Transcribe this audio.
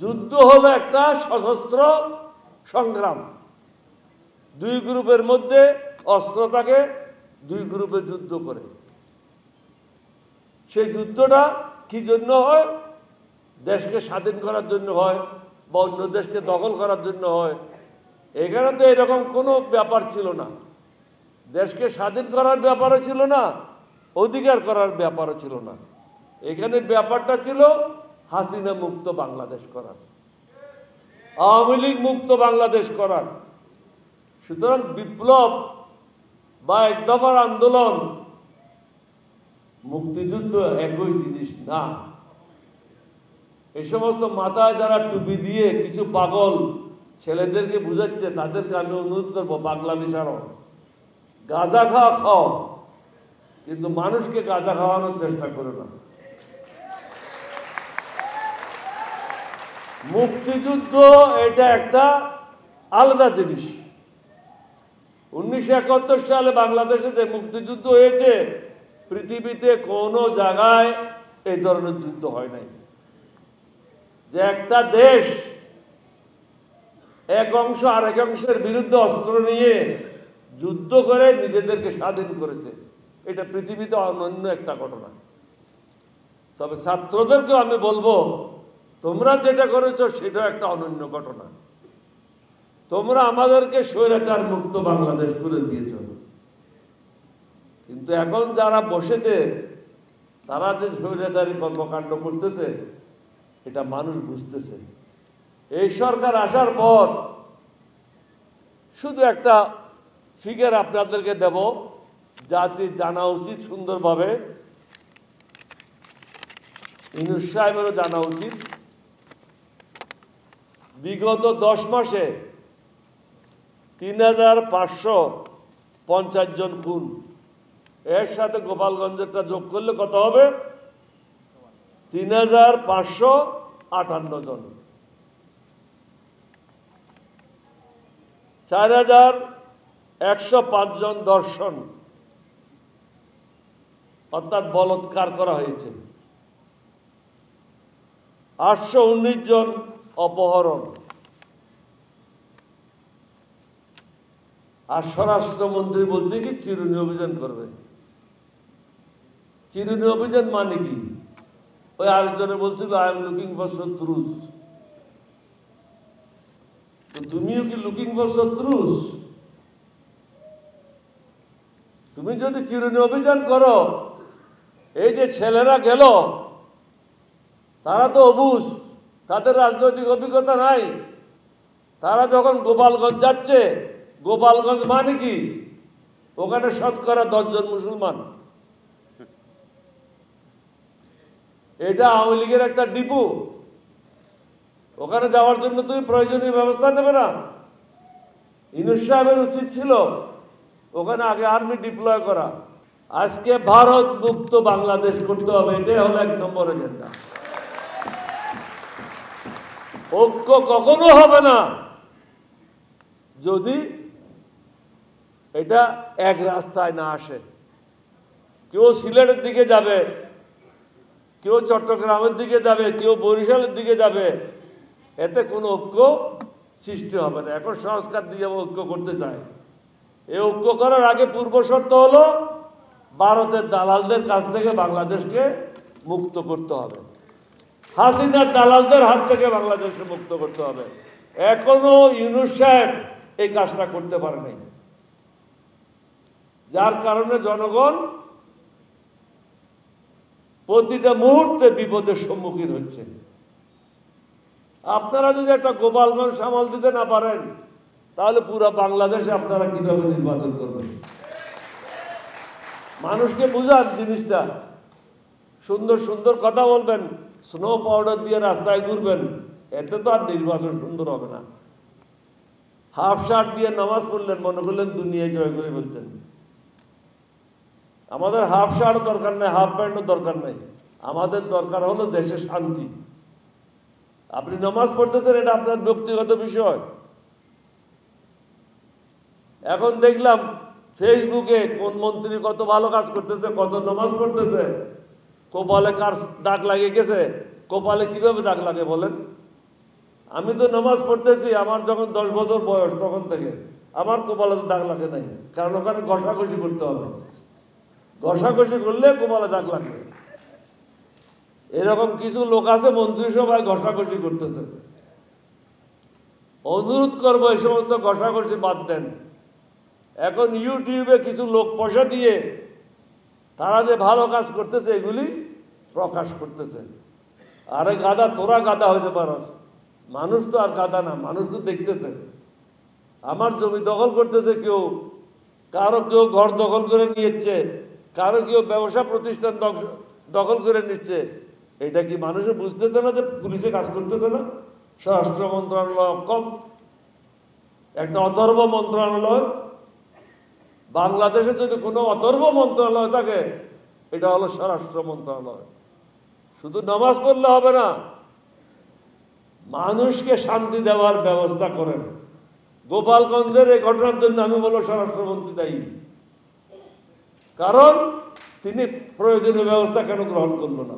যুদ্ধ হলো একটা সশস্ত্র সংগ্রাম, দুই গ্রুপের মধ্যে অস্ত্র থাকে, দুই গ্রুপে যুদ্ধ করে। সেই যুদ্ধটা কি জন্য হয়? দেশকে স্বাধীন করার জন্য হয় বা অন্য দেশকে দখল করার জন্য হয়। এখানে তো এরকম কোনো ব্যাপার ছিল না, দেশকে স্বাধীন করার ব্যাপারও ছিল না, অধিকার করার ব্যাপারও ছিল না। এখানে ব্যাপারটা ছিল হাসিনা মুক্ত বাংলাদেশ করার, আওয়ামী লীগ মুক্ত বাংলাদেশ করার। সুতরাং বিপ্লব বা এক দফার আন্দোলন, মুক্তিযুদ্ধ একই জিনিস না। এই সমস্ত মাথায় যারা টুপি দিয়ে কিছু পাগল ছেলেদেরকে বুঝাচ্ছে, তাদেরকে আমি অনুরোধ করবো, পাগলামি ছাড়ো, গাঁজা খাও, কিন্তু মানুষকে গাঁজা খাওয়ানোর চেষ্টা করো না। মুক্তিযুদ্ধ এটা একটা আলাদা জিনিস। 1971 সালে বাংলাদেশে যে মুক্তিযুদ্ধ হয়েছে, পৃথিবীতে কোনো জায়গায় এই ধরনের যুদ্ধ হয় নাই, যে একটা দেশ এক অংশ আরেক অংশের বিরুদ্ধে অস্ত্র নিয়ে যুদ্ধ করে নিজেদেরকে স্বাধীন করেছে। এটা পৃথিবীতে অনন্য একটা ঘটনা। তবে ছাত্রদেরকেও আমি বলবো, তোমরা যেটা করেছো সেটা একটা অনন্য ঘটনা। তোমরা আমাদেরকে স্বৈরাচার মুক্ত বাংলাদেশ করে দিয়েছ, কিন্তু এখন যারা বসেছে তারা যে স্বৈরাচারী কর্মকাণ্ড করতেছে এটা মানুষ বুঝতেছে। এই সরকার আসার পর শুধু একটা ফিগার আপনাদেরকে দেব, জাতি জানা উচিত সুন্দরভাবে, ইউনূস সাহেবেরও জানা উচিত। বিগত 10 মাসে 3550 জন খুন, এর সাথে গোপালগঞ্জেরটা যোগ করলে কত হবে? 3558 জন। 4105 জন ধর্ষণ অর্থাৎ বলৎকার করা হয়েছে, 819 জন অপহরণ। আর স্বরাষ্ট্রমন্ত্রী বলছে কি চিরুনি অভিযান করবে। চিরুনি অভিযান মানে কি? ওই আরেকজনে বলছিল আই এম লুকিং ফর শত্রুস। তো তুমিও কি লুকিং ফর শত্রুস? তুমি যদি চিরুনি অভিযান করো, এই যে ছেলেরা গেল তারা তো অবুঝ, তাদের রাজনৈতিক অভিজ্ঞতা নাই। তারা যখন গোপালগঞ্জ যাচ্ছে, গোপালগঞ্জ মানে কি? ওখানে শতকরা 10 জন মুসলমান। এটা আওয়ামী লীগের একটা ডিপো, ওখানে যাওয়ার জন্য তুমি প্রয়োজনীয় ব্যবস্থা নেবে না? ইউনূস সাহেবের উচিত ছিল ওখানে আগে আর্মি ডিপ্লয় করা। আজকে ভারত মুক্ত বাংলাদেশ করতে হবে, এটাই হলো 1 নম্বর এজেন্ডা। ঐক্য কখনো হবে না যদি এটা এক রাস্তায় না আসে। কেউ সিলেটের দিকে যাবে, কেউ চট্টগ্রামের দিকে যাবে, কেউ বরিশালের দিকে যাবে, এতে কোনো ঐক্য সৃষ্টি হবে না। এখন সংস্কার দিয়ে ঐক্য করতে চায়। এই ঐক্য করার আগে পূর্ব শর্ত হলো ভারতের দালালদের কাছ থেকে বাংলাদেশকে মুক্ত করতে হবে, হাসিনার দালালদের হাত থেকে বাংলাদেশকে মুক্ত করতে হবে। এখনো ইউনূস সাহেব এই কাজটা করতে পারে নাই, যার কারণে জনগণ প্রতিটা মুহূর্তে বিপদের সম্মুখীন হচ্ছে। আপনারা যদি একটা গোপালগঞ্জ সামাল দিতে না পারেন, তাহলে পুরো বাংলাদেশে আপনারা কিভাবে নির্বাচন করবেন? মানুষকে বুঝান জিনিসটা। সুন্দর সুন্দর কথা বলবেন, স্নো পাউডার দিয়ে রাস্তায় ঘুরবেন, এতে তো আর নির্বাচন সুন্দর হবে না। হাফ শার্ট দিয়ে নামাজ পড়লেন, মনে করলেন দুনিয়ায় জয় করে ফেলছেন। আমাদের হাফ শার্ট দরকার নাই, হাফ প্যান্টও দরকার নাই। আমাদের দরকার হলো দেশে শান্তি। আপনি নামাজ পড়তেছেন, এটা আপনার ব্যক্তিগত বিষয়। এখন দেখলাম ফেসবুকে কোন মন্ত্রী কত ভালো কাজ করতেছে, কত নামাজ পড়তেছে, কপালে কার দাগ লাগে গেছে। কপালে কিভাবে দাগ লাগে বলেন? আমি তো নামাজ পড়তেছি, আমার যখন 10 বছর বয়স তখন থেকে আমার কপালে তো দাগ লাগে নাই, কারণ ওখানে ঘষাঘষি করতে হবে, ঘষাঘষি করলে কপালে দাগ লাগবে। এরকম কিছু লোক আছে মন্ত্রিসভায় ঘষাঘষি করতেছে। অনুরোধ করবো এই সমস্ত ঘষাঘষি বাদ দেন। এখন ইউটিউবে কিছু লোক পয়সা দিয়ে তারা যে ভালো কাজ করতেছে এগুলি প্রকাশ করতেছে। আরে গাদা, তোরা গাদা হইতে পারস, মানুষ তো আর গাদা না, মানুষ তো দেখতেছে। আমার জমি দখল করতেছে কেউ, কারো কেউ ঘর দখল করে নিয়েছে, কারো কেউ ব্যবসা প্রতিষ্ঠান দখল করে নিচ্ছে। এটা কি মানুষে বুঝতেছে না যে পুলিশে কাজ করতেছে না? স্বরাষ্ট্র মন্ত্রণালয় কম, একটা অথর্ব মন্ত্রণালয়। বাংলাদেশে যদি কোনো অথর্ব মন্ত্রণালয় থাকে এটা হলো স্বরাষ্ট্র মন্ত্রণালয়। শুধু নামাজ পড়লে হবে না, মানুষকে শান্তি দেওয়ার ব্যবস্থা করেন। গোপালগঞ্জের এই ঘটনার জন্য আমি বলবো স্বরাষ্ট্রমন্ত্রী দায়ী, কারণ তিনি প্রয়োজনীয় ব্যবস্থা কেন গ্রহণ করলো না?